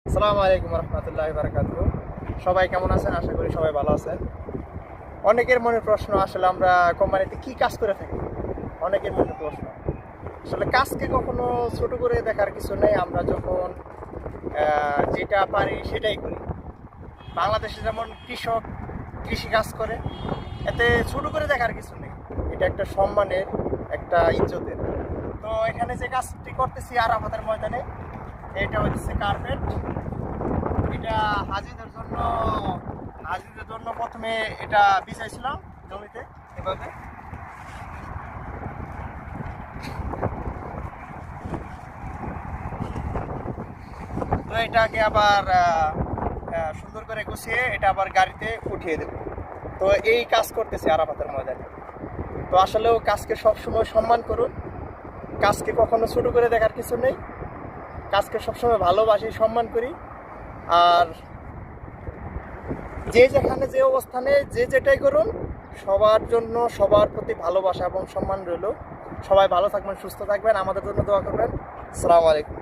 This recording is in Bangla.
আসসালামু আলাইকুম রহমতুল্লাহি বারাকাতুহু। সবাই কেমন আছেন? আশা করি সবাই ভালো আছেন। অনেকের মনের প্রশ্ন, আসলে আমরা কোম্পানিতে কি কাজ করে থাকি? অনেকের মনের প্রশ্ন। আসলে কাজকে কখনো ছোট করে দেখার কিছু নেই। আমরা যখন যেটা পারি সেটাই করি। বাংলাদেশে যেমন কৃষক কৃষি কাজ করে, এতে ছোট করে দেখার কিছু নেই। এটা একটা সম্মানের, একটা ইজ্জতের। তো এখানে যে কাজটি করতেছি আরাফাতের ময়দানে, এটা হচ্ছে কার্পেট। এটা হাজিদের জন্য প্রথমে এটা বিছাইছিলাম জমিতে এভাবে। তো এটাকে আবার সুন্দর করে গুছিয়ে এটা আবার গাড়িতে উঠিয়ে দেব। তো এই কাজ করতেছি আরাফাতের ময়দানে। তো আসলেও কাজকে সবসময় সম্মান করুন। কাজকে কখনো ছোট করে দেখার কিছু নেই। কাজকে সবসময় ভালোবাসি, সম্মান করি। আর যে যেখানে যে অবস্থানে যে যেটাই করুন, সবার জন্য সবার প্রতি ভালোবাসা এবং সম্মান রইল। সবাই ভালো থাকবেন, সুস্থ থাকবেন, আমাদের জন্য দোয়া করবেন। আসসালামু আলাইকুম।